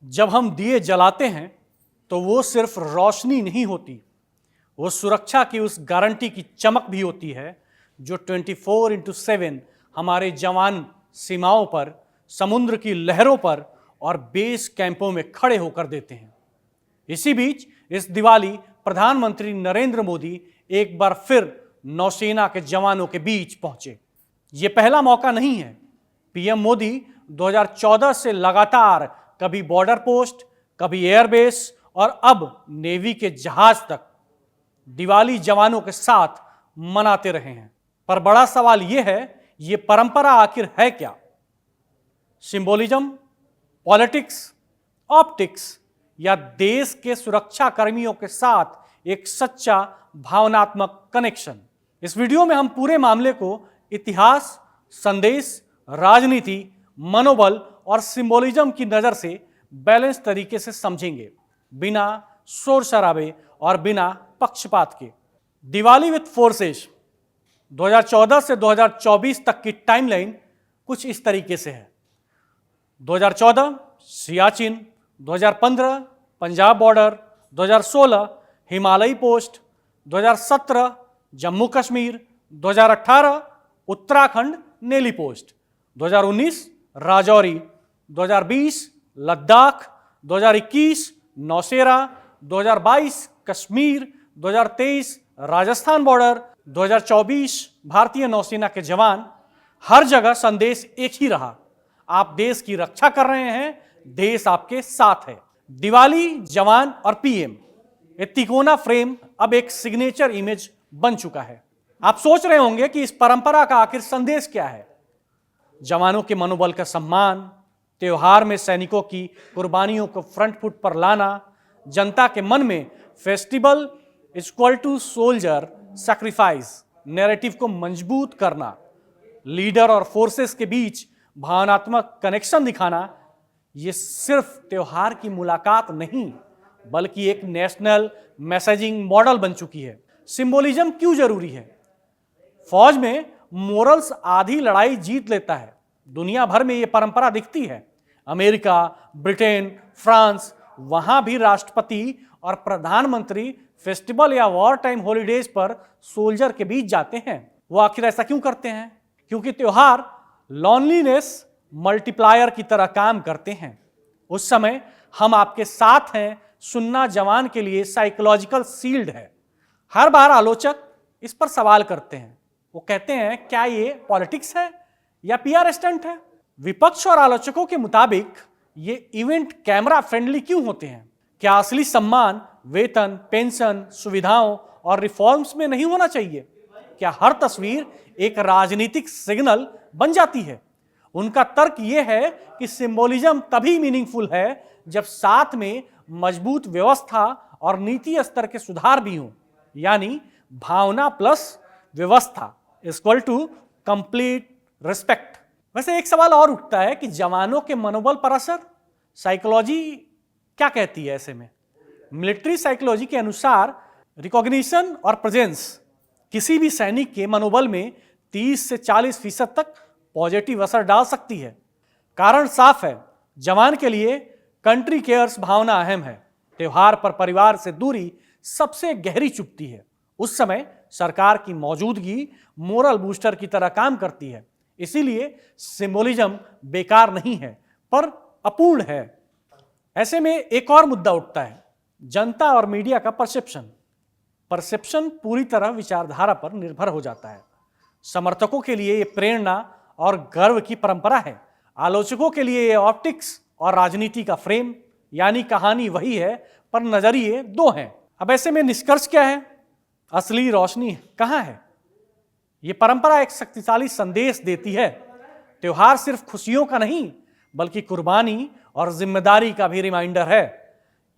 जब हम दिए जलाते हैं तो वो सिर्फ रोशनी नहीं होती, वो सुरक्षा की उस गारंटी की चमक भी होती है जो 24/7 हमारे जवान सीमाओं पर, समुद्र की लहरों पर और बेस कैंपों में खड़े होकर देते हैं। इसी बीच इस दिवाली प्रधानमंत्री नरेंद्र मोदी एक बार फिर नौसेना के जवानों के बीच पहुंचे। ये पहला मौका नहीं है। पीएम मोदी 2014 से लगातार कभी बॉर्डर पोस्ट, कभी एयरबेस और अब नेवी के जहाज तक दिवाली जवानों के साथ मनाते रहे हैं। पर बड़ा सवाल यह है, ये परंपरा आखिर है क्या? सिंबोलिज्म, पॉलिटिक्स, ऑप्टिक्स या देश के सुरक्षा कर्मियों के साथ एक सच्चा भावनात्मक कनेक्शन? इस वीडियो में हम पूरे मामले को इतिहास, संदेश, राजनीति, मनोबल और सिंबोलिज्म की नजर से बैलेंस तरीके से समझेंगे, बिना शोर शराबे और बिना पक्षपात के। दिवाली विथ फोर्सेस 2014 से 2024 तक की टाइमलाइन कुछ इस तरीके से है। 2014 सियाचिन, 2015 पंजाब बॉर्डर, 2016 हिमालयी पोस्ट, 2017 जम्मू कश्मीर, 2018 उत्तराखंड नेली पोस्ट, 2019 राजौरी, 2020 लद्दाख, 2021 नौशेरा, 2022 कश्मीर, 2023 राजस्थान बॉर्डर, 2024 भारतीय नौसेना के जवान। हर जगह संदेश एक ही रहा, आप देश की रक्षा कर रहे हैं, देश आपके साथ है। दिवाली, जवान और पीएम, ये तिकोना फ्रेम अब एक सिग्नेचर इमेज बन चुका है। आप सोच रहे होंगे कि इस परंपरा का आखिर संदेश क्या है? जवानों के मनोबल का सम्मान, त्योहार में सैनिकों की कुर्बानियों को फ्रंट फुट पर लाना, जनता के मन में festival equal to soldier sacrifice narrative को मजबूत करना, लीडर और फोर्सेस के बीच भावनात्मक कनेक्शन दिखाना। ये सिर्फ त्योहार की मुलाकात नहीं, बल्कि एक नेशनल मैसेजिंग मॉडल बन चुकी है। सिंबोलिज्म क्यों जरूरी है? फौज में मोरल्स आधी लड़ाई जीत लेता है। दुनिया भर में यह परंपरा दिखती है। अमेरिका, ब्रिटेन, फ्रांस, वहां भी राष्ट्रपति और प्रधानमंत्री फेस्टिवल या वॉर टाइम हॉलीडेज पर सोल्जर के बीच जाते हैं। वो आखिर ऐसा क्यों करते हैं? क्योंकि त्योहार लॉनलीनेस मल्टीप्लायर की तरह काम करते हैं। उस समय हम आपके साथ हैं सुनना जवान के लिए साइकोलॉजिकल शील्ड है। हर बार आलोचक इस पर सवाल करते हैं। वो कहते हैं, क्या ये पॉलिटिक्स है या पीआर स्टंट है? विपक्ष और आलोचकों के मुताबिक ये इवेंट कैमरा फ्रेंडली क्यों होते हैं? क्या असली सम्मान वेतन, पेंशन, सुविधाओं और रिफॉर्म्स में नहीं होना चाहिए? क्या हर तस्वीर एक राजनीतिक सिग्नल बन जाती है? उनका तर्क यह है कि सिंबोलिज्म तभी मीनिंगफुल है जब साथ में मजबूत व्यवस्था और नीति स्तर के सुधार भी हों, यानी भावना प्लस व्यवस्था इक्वल टू कंप्लीट रिस्पेक्ट। वैसे एक सवाल और उठता है कि जवानों के मनोबल पर असर, साइकोलॉजी क्या कहती है ऐसे में? मिलिट्री साइकोलॉजी के अनुसार रिकॉग्निशन और प्रेजेंस किसी भी सैनिक के मनोबल में 30 से 40% तक पॉजिटिव असर डाल सकती है। कारण साफ है, जवान के लिए कंट्री केयर्स भावना अहम है। त्योहार पर परिवार से दूरी सबसे गहरी चुभती है। उस समय सरकार की मौजूदगी मोरल बूस्टर की तरह काम करती है। इसीलिए सिंबोलिज्म बेकार नहीं है, पर अपूर्ण है। ऐसे में एक और मुद्दा उठता है, जनता और मीडिया का परसेप्शन पूरी तरह विचारधारा पर निर्भर हो जाता है। समर्थकों के लिए यह प्रेरणा और गर्व की परंपरा है। आलोचकों के लिए यह ऑप्टिक्स और राजनीति का फ्रेम, यानी कहानी वही है पर नजरिए दो हैं। अब ऐसे में निष्कर्ष क्या है? असली रोशनी कहां है? यह परंपरा एक शक्तिशाली संदेश देती है। त्योहार सिर्फ खुशियों का नहीं, बल्कि कुर्बानी और जिम्मेदारी का भी रिमाइंडर है।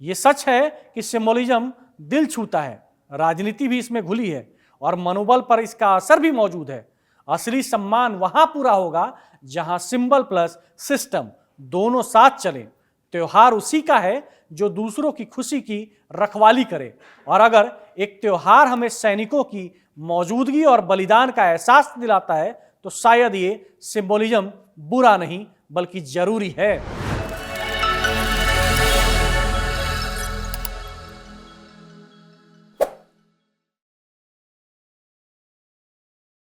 यह सच है कि सिंबोलिज्म दिल छूता है, राजनीति भी इसमें घुली है और मनोबल पर इसका असर भी मौजूद है। असली सम्मान वहां पूरा होगा जहां सिंबल प्लस सिस्टम दोनों साथ चलें। त्योहार उसी का है जो दूसरों की खुशी की रखवाली करे। और अगर एक त्योहार हमें सैनिकों की मौजूदगी और बलिदान का एहसास दिलाता है, तो शायद ये सिंबोलिज्म बुरा नहीं बल्कि जरूरी है।